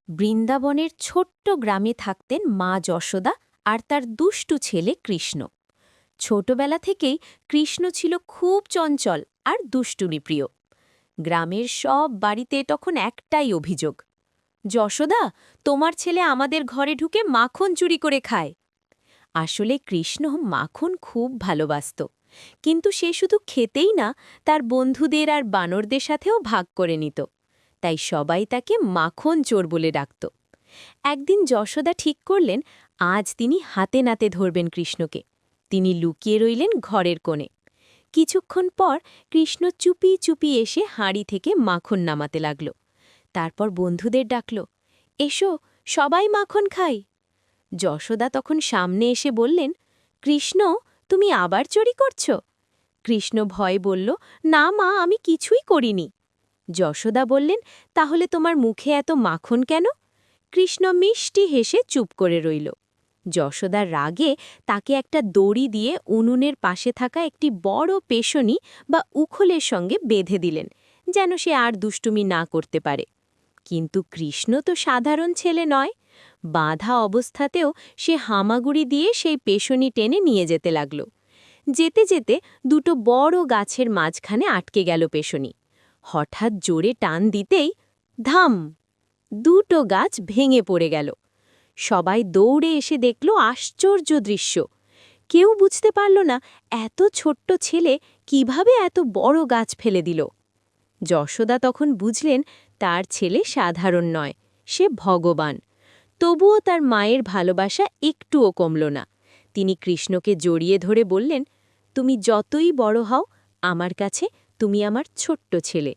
বৃন্দাবনের ছোট্ট গ্রামে থাকতেন মা যশোদা আর তার দুষ্টু ছেলে কৃষ্ণ। ছোটবেলা থেকেই কৃষ্ণ ছিল খুব চঞ্চল আর দুষ্টুমিপ্রিয়। গ্রামের সব বাড়িতে তখন একটাই অভিযোগ, যশোদা, তোমার ছেলে আমাদের ঘরে ঢুকে মাখন চুরি করে খায়। আসলে কৃষ্ণ মাখন খুব ভালোবাসত, কিন্তু সে শুধু খেতেই না, তার বন্ধুদের আর বানরদের সাথেও ভাগ করে নিত। তাই সবাই তাকে মাখন চোর বলে ডাকত। একদিন যশোদা ঠিক করলেন, আজ তিনি হাতে নাতে ধরবেন কৃষ্ণকে। তিনি লুকিয়ে রইলেন ঘরের কোণে। কিছুক্ষণ পর কৃষ্ণ চুপি চুপি এসে হাঁড়ি থেকে মাখন নামাতে লাগল। তারপর বন্ধুদের ডাকল, এসো, সবাই মাখন খাই। যশোদা তখন সামনে এসে বললেন, কৃষ্ণ, তুমি আবার চুরি করছ? কৃষ্ণ ভয়ে বলল, না মা, আমি কিছুই করিনি। যশোদা বললেন, তাহলে তোমার মুখে এত মাখন কেন? কৃষ্ণ মিষ্টি হেসে চুপ করে রইল। যশোদার রাগে তাকে একটা দড়ি দিয়ে উনুনের পাশে থাকা একটি বড় পেশনি বা উখলের সঙ্গে বেঁধে দিলেন, যেন সে আর দুষ্টুমি না করতে পারে। কিন্তু কৃষ্ণ তো সাধারণ ছেলে নয়। বাঁধা অবস্থাতেও সে হামাগুড়ি দিয়ে সেই পেশনি টেনে নিয়ে যেতে লাগল। যেতে যেতে দুটো বড় গাছের মাঝখানে আটকে গেল পেশনি। হঠাৎ জোরে টান দিতেই ধাম, দুটো গাছ ভেঙে পড়ে গেল। সবাই দৌড়ে এসে দেখল আশ্চর্য দৃশ্য। কেউ বুঝতে পারল না এত ছোট্ট ছেলে কিভাবে এত বড় গাছ ফেলে দিল। যশোদা তখন বুঝলেন তার ছেলে সাধারণ নয়, সে ভগবান। তবুও তার মায়ের ভালোবাসা একটুও কমল না। তিনি কৃষ্ণকে জড়িয়ে ধরে বললেন, তুমি যতই বড় হও, আমার কাছে তুমি আমার ছোট্ট ছেলে।